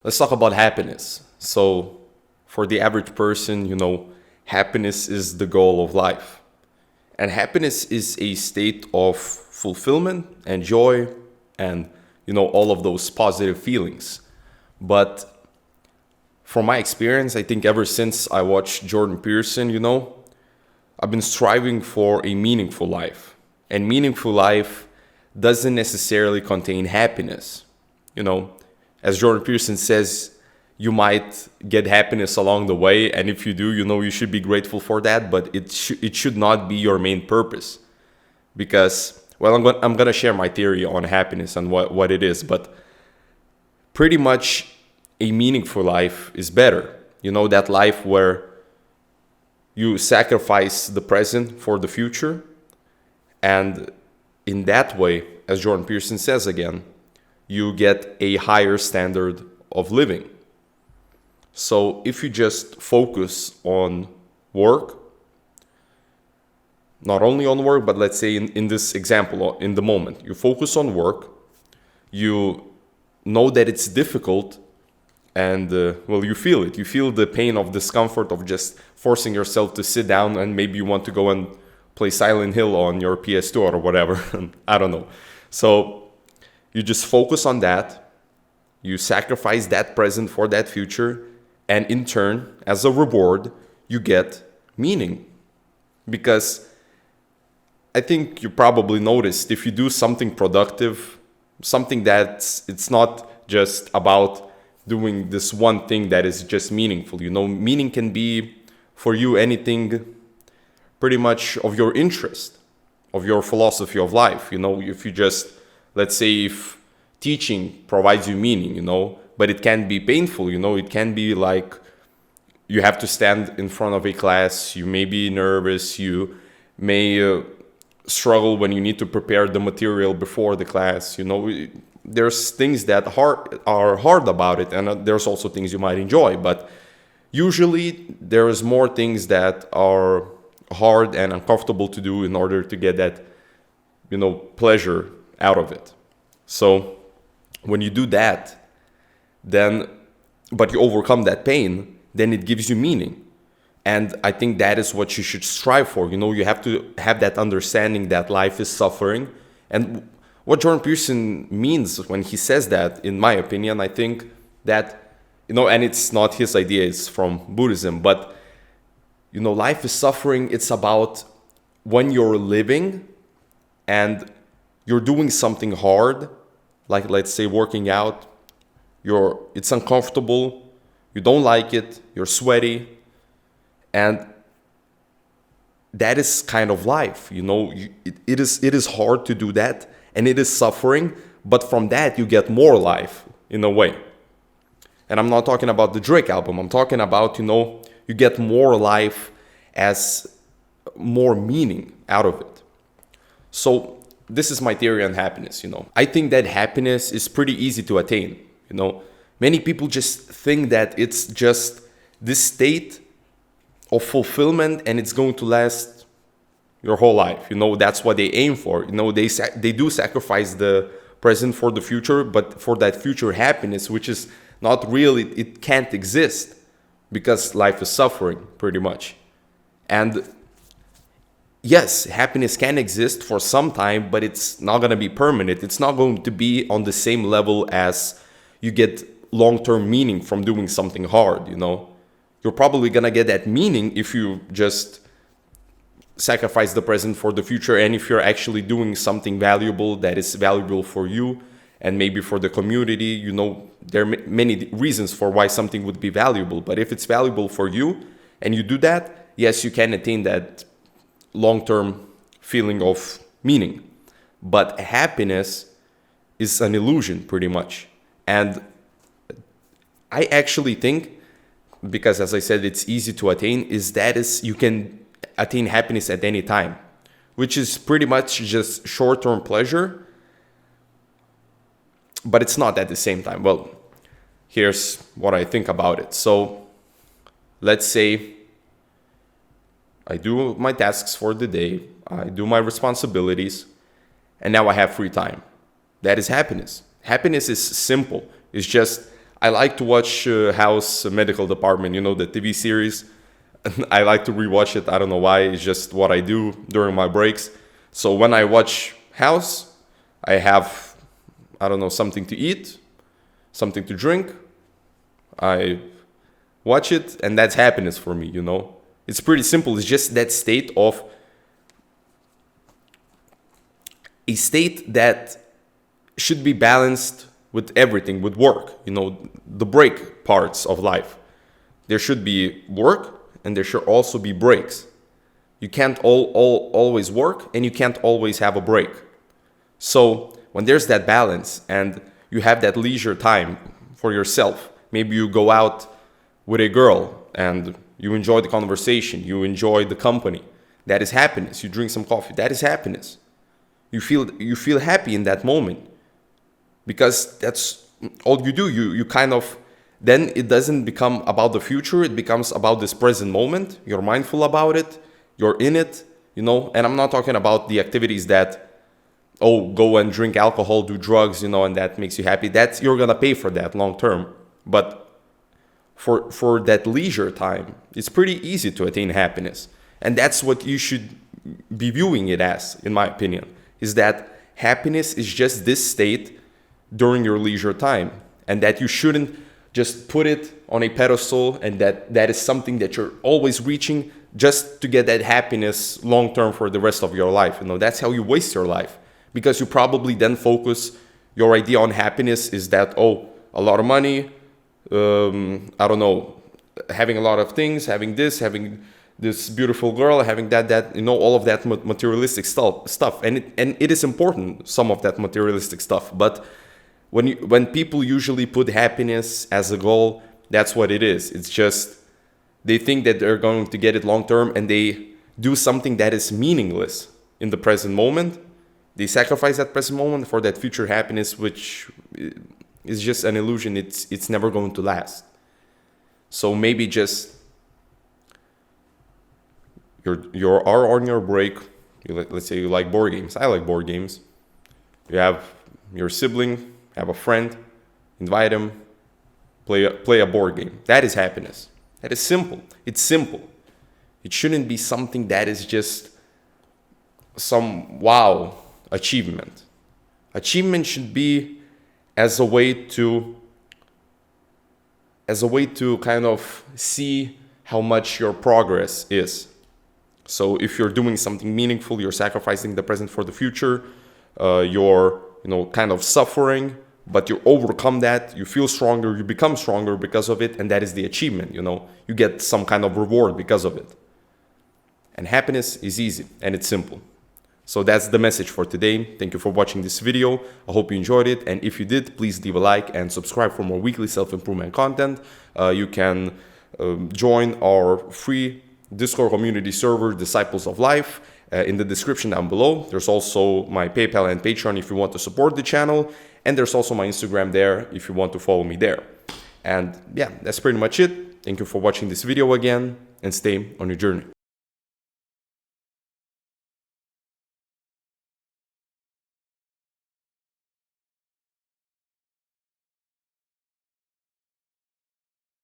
Let's talk about happiness. So, for the average person, happiness is the goal of life. And happiness is a state of fulfillment and joy and, all of those positive feelings. But from my experience, I think ever since I watched Jordan Peterson, I've been striving for a meaningful life. And meaningful life doesn't necessarily contain happiness. You know, as Jordan Peterson says, you might get happiness along the way, and if you do, you should be grateful for that, but it should not be your main purpose. Because, well, I'm gonna share my theory on happiness and what it is, but pretty much a meaningful life is better. That life where you sacrifice the present for the future, and in that way, as Jordan Peterson says again, you get a higher standard of living. So if you just focus on work, not only on work, but let's say in this example, in the moment, you focus on work, you know that it's difficult, and well, you feel it. You feel the pain of discomfort of just forcing yourself to sit down, and maybe you want to go and play Silent Hill on your PS2 or whatever. I don't know. So you just focus on that. You sacrifice that present for that future. And in turn, as a reward, you get meaning. Because I think you probably noticed if you do something productive, something that it's not just about doing this one thing that is just meaningful. Meaning can be for you anything pretty much of your interest, of your philosophy of life. If you just, let's say, if teaching provides you meaning, but it can be painful, it can be like you have to stand in front of a class, you may be nervous, you may struggle when you need to prepare the material before the class. There's things that are hard about it, and there's also things you might enjoy, but usually there's more things that are hard and uncomfortable to do in order to get that, pleasure out of it. So when you do that, but you overcome that pain, then it gives you meaning. And I think that is what you should strive for. You have to have that understanding that life is suffering. And what Jordan Peterson means when he says that, in my opinion, I think that, and it's not his idea, it's from Buddhism, but, life is suffering. It's about when you're living and you're doing something hard, like let's say working out, it's uncomfortable, you don't like it, you're sweaty, and that is kind of life. It is hard to do that, and it is suffering, but from that you get more life in a way. And I'm not talking about the Drake album, I'm talking about, you get more life as more meaning out of it. So this is my theory on happiness. I think that happiness is pretty easy to attain. Many people just think that it's just this state of fulfillment and it's going to last your whole life. That's what they aim for. They do sacrifice the present for the future, but for that future happiness, which is not real, it can't exist because life is suffering pretty much. And yes, happiness can exist for some time, but it's not going to be permanent. It's not going to be on the same level as you get long-term meaning from doing something hard. You're probably going to get that meaning if you just sacrifice the present for the future, and if you're actually doing something valuable that is valuable for you and maybe for the community. There are many reasons for why something would be valuable, but if it's valuable for you and you do that, yes, you can attain that long-term feeling of meaning. But happiness is an illusion pretty much. And I actually think, because as I said, it's easy to attain, you can attain happiness at any time, which is pretty much just short-term pleasure, but it's not at the same time. Well, here's what I think about it. So let's say I do my tasks for the day, I do my responsibilities, and now I have free time. That is happiness. Happiness is simple. It's just I like to watch House Medical Department, you know, the TV series. I like to rewatch it. I don't know why. It's just what I do during my breaks. So when I watch House, I have, I don't know, something to eat, something to drink. I watch it, and that's happiness for me, you know. It's pretty simple. It's just that state of a state that should be balanced with everything, with work, you know, the break parts of life. There should be work and there should also be breaks. You can't always work and you can't always have a break. So when there's that balance and you have that leisure time for yourself, maybe you go out with a girl and you enjoy the conversation, you enjoy the company. That is happiness. You drink some coffee. That is happiness. You feel happy in that moment because that's all you do. You kind of, then it doesn't become about the future. It becomes about this present moment. You're mindful about it. You're in it, you know. And I'm not talking about the activities that, oh, go and drink alcohol, do drugs, you know, and that makes you happy. That's, you're gonna pay for that long term. But for that leisure time, it's pretty easy to attain happiness. And that's what you should be viewing it as, in my opinion, is that happiness is just this state during your leisure time, and that you shouldn't just put it on a pedestal and that is something that you're always reaching just to get that happiness long term for the rest of your life. You know, that's how you waste your life, because you probably then focus your idea on happiness is that, oh, a lot of money, I don't know, having a lot of things, having this beautiful girl, having that, you know, all of that materialistic stuff. And it is important, some of that materialistic stuff. But when people usually put happiness as a goal, that's what it is. It's just, they think that they're going to get it long term and they do something that is meaningless in the present moment. They sacrifice that present moment for that future happiness, which is just an illusion. It's never going to last. So maybe just you're on your break. Let's say you like board games. I like board games. You have your sibling, have a friend, invite him, play a board game. That is happiness. That is simple. It's simple. It shouldn't be something that is just some wow achievement. Achievement should be as a way to kind of see how much your progress is. So if you're doing something meaningful, you're sacrificing the present for the future, you're, you know, kind of suffering, but you overcome that, you feel stronger, you become stronger because of it, and that is the achievement, you know. You get some kind of reward because of it. And happiness is easy and it's simple. So that's the message for today. Thank you for watching this video. I hope you enjoyed it. And if you did, please leave a like and subscribe for more weekly self-improvement content. You can join our free Discord community server, Disciples of Life, in the description down below. There's also my PayPal and Patreon if you want to support the channel. And there's also my Instagram there if you want to follow me there. And yeah, that's pretty much it. Thank you for watching this video again, and stay on your journey.